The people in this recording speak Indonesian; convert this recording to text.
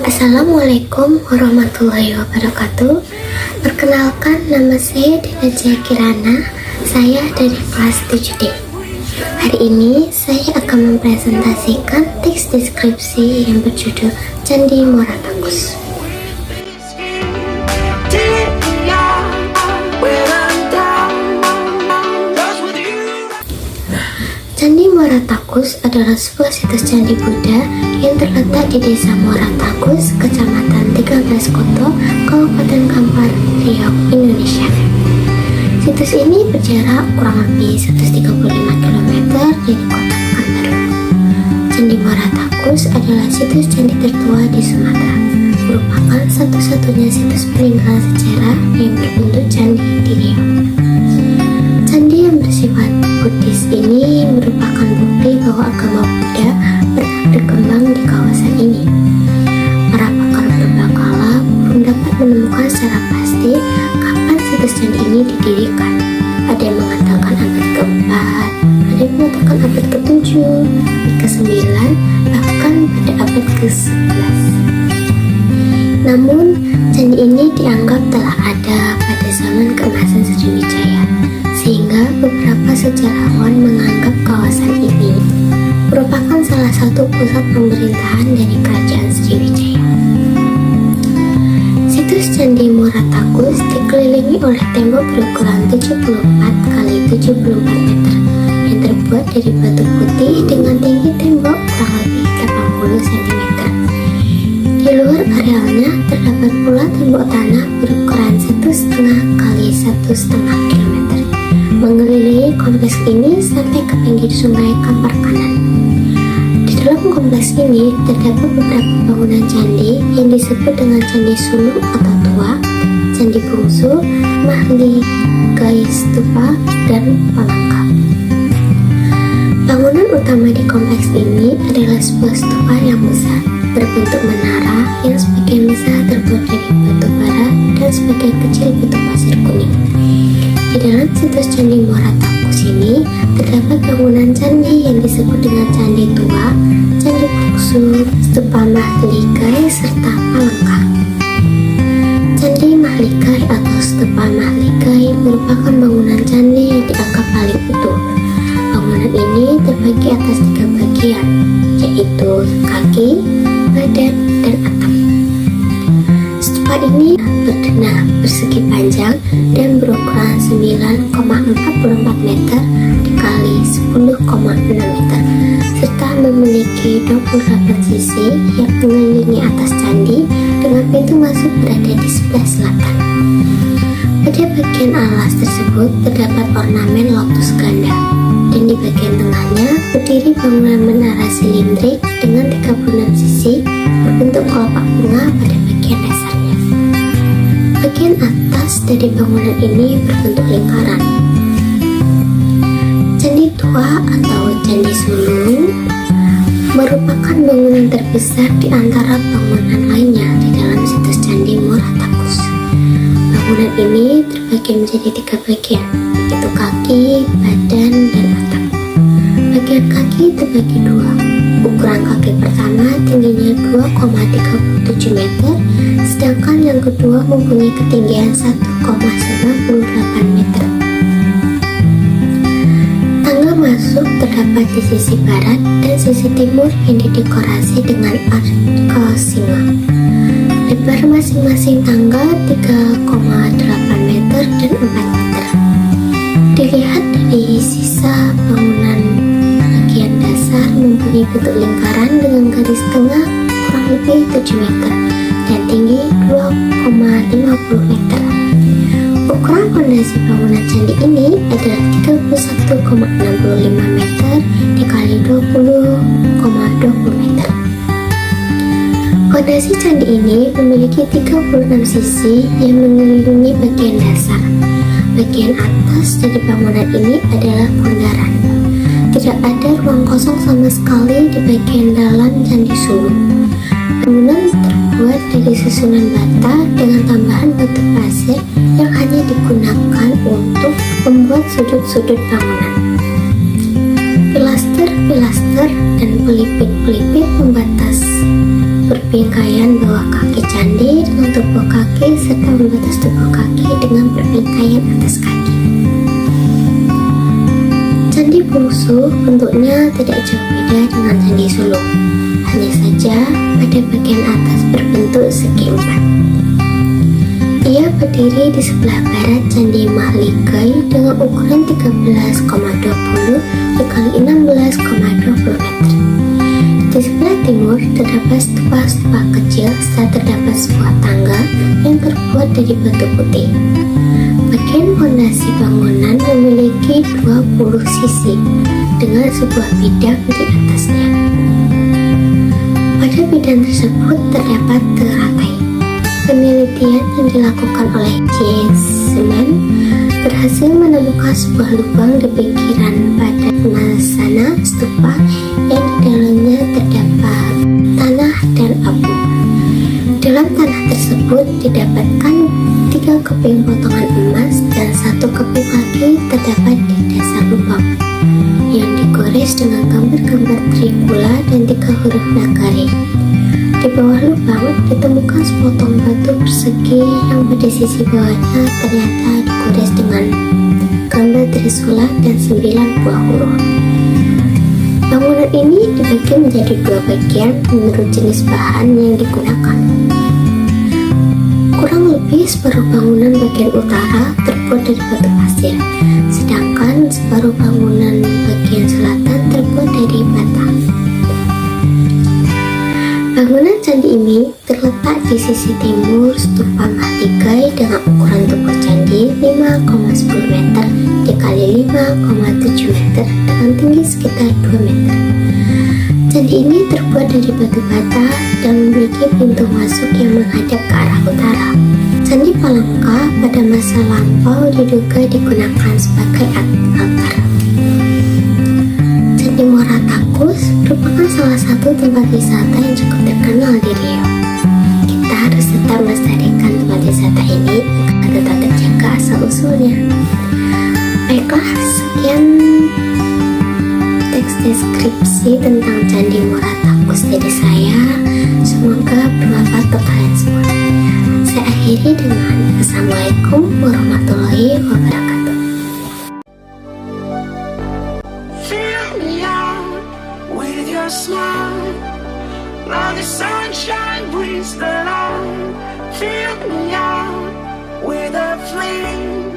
Assalamualaikum warahmatullahi wabarakatuh. Perkenalkan, nama saya Dina Kirana. Saya dari kelas 7D. Hari ini saya akan mempresentasikan teks deskripsi yang berjudul Candi Muara Takus. Candi Muara Takus adalah sebuah situs candi Buddha yang terletak di Desa Muara Takus, Kecamatan 13 Koto, Kabupaten Kampar, Riau, Indonesia. Situs ini berjarak kurang lebih 135 km dari kota Pekanbaru. Candi Muara Takus adalah situs candi tertua di Sumatera, merupakan satu-satunya situs peninggalan sejarah yang berbentuk candi di Riau. Candi yang bersifat Buddhis ini merupakan bukti bahwa agama Buddha pernah berkembang di kawasan ini. Para pakar berbakala belum dapat menemukan secara pasti kapan situs candi ini didirikan. Ada yang mengatakan abad keempat, ada yang mengatakan abad ke-7, ke-9, bahkan pada abad ke-11. Namun, candi ini dianggap telah ada pada zaman keemasan Sriwijaya, sehingga beberapa sejarawan menganggap kawasan ini merupakan salah satu pusat pemerintahan dari kerajaan Sriwijaya. Situs Candi Muara Takus dikelilingi oleh tembok berukuran 74 x 74 meter yang terbuat dari batu putih dengan tinggi tembok kurang lebih 80 cm. Di luar arealnya terdapat pula tembok tanah berukuran 1,5 x 1,5 km mengelilingi kompleks ini sampai ke pinggir sungai Kampar Kanan. Di dalam kompleks ini terdapat beberapa bangunan candi yang disebut dengan Candi Suluk atau Tua, Candi Bungsu, Mahligai Stupa, dan Palangka. Bangunan utama di kompleks ini adalah sebuah stupa yang besar berbentuk menara yang sebagian besar terbuat dari batu bara dan sebagian kecil batu pasir kuning. Di dalam situs Candi Muara Takus ini terdapat bangunan candi yang disebut dengan Candi Tua, Candi Bungsu, Stupa Mahligai, serta Palangka. Candi Mahligai atau Stupa Mahligai merupakan bangunan candi yang dianggap paling utuh. Bangunan ini terbagi atas 3 bagian, yaitu kaki, badan, dan atap. Stupa ini berdenah persegi panjang dan berukuran 9,44 meter dikali 10,6 meter serta memiliki 28 sisi yang mengelilingi atas candi dengan pintu masuk berada di sebelah selatan. Pada bagian alas tersebut terdapat ornamen lotus ganda dan di bagian tengahnya berdiri bangunan menara silindrik dengan 36 sisi berbentuk kelopak bunga pada bagian dasarnya. Bagian atas dari bangunan ini berbentuk lingkaran. Candi Tua atau Candi Suluk merupakan bangunan terbesar di antara bangunan lainnya di dalam situs Candi Muara Takus. Bangunan ini terbagi menjadi 3 bagian, yaitu kaki, badan, dan atap. Bagian kaki terbagi 2. Ukuran kaki pertama tingginya 2,37 meter, sedangkan yang kedua mempunyai ketinggian 1,98 meter. Tangga masuk terdapat di sisi barat dan sisi timur yang didekorasi dengan arka singa. Lebar masing-masing tangga 3,8 meter dan 4 meter. Dilihat dari sisa bangunan bagian dasar mempunyai bentuk lingkaran dengan garis tengah kurang lebih 7 meter dan tinggi 2,50 meter. Ukuran fondasi bangunan candi ini adalah 31,65 meter dikali 20,20 meter. Fondasi candi ini memiliki 36 sisi yang mengelilingi bagian dasar. Bagian atas dari bangunan ini adalah bundaran. Tidak ada ruang kosong sama sekali di bagian dalam Candi Suluk. Bangunan terbuat dari susunan bata dengan tambahan batu pasir yang hanya digunakan untuk membuat sudut-sudut bangunan. Pilaster-pilaster dan pelipit-pelipit pembatas perbingkaian bawah kaki candi dengan tubuh kaki serta membatas tubuh kaki dengan perbingkaian atas kaki. Candi Bungsu bentuknya tidak jauh beda dengan Candi Solo, hanya saja pada bagian atas berbentuk segi empat. Ia berdiri di sebelah barat Candi Mahligai dengan ukuran 13,20 dikali 16,20 meter. Di sebelah timur terdapat stupa-stupa kecil serta terdapat sebuah tangga yang terbuat dari batu putih. Bagian fondasi bangunan memiliki 20 sisi dengan sebuah bidang di atasnya. Pada bidang tersebut terdapat teratai. Penelitian yang dilakukan oleh James Semen berhasil menemukan sebuah lubang di pinggiran pada masana stupa yang di dalamnya terdapat tanah dan abu. Dalam tanah tersebut didapatkan 3 keping potongan emas dan 1 keping lagi terdapat di dasar lubang yang digores dengan gambar-gambar trikula dan 3 huruf nagari. Di bawah lubang ditemukan sepotong batu persegi yang pada sisi bawahnya ternyata digores dengan gambar trisula dan 9 buah huruf. Bangunan ini dibagi menjadi 2 bagian menurut jenis bahan yang digunakan. Kurang lebih separuh bangunan bagian utara terbuat dari batu pasir, sedangkan separuh bangunan bagian selatan terbuat dari bata. Bangunan candi ini terletak di sisi timur stupa Mahligai dengan ukuran tubuh candi 5,10 meter dikali 5,7 meter dengan tinggi sekitar 2 meter. Candi ini terbuat dari batu bata dan memiliki pintu masuk yang menghadap ke arah utara. Candi Palangka pada masa lampau diduga digunakan sebagai altar. Candi Muara Takus merupakan salah satu tempat wisata yang cukup terkenal di Riau. Kita harus tetap melestarikan tempat wisata ini agar tetap terjaga asal-usulnya. Baiklah, sekian teks deskripsi tentang Candi Muara Takus dari saya. Semoga bermanfaat untuk kalian semua. Saya akhiri dengan Assalamualaikum warahmatullahi wabarakatuh. With your smile, now the sunshine brings the light. Fill me out with a flame.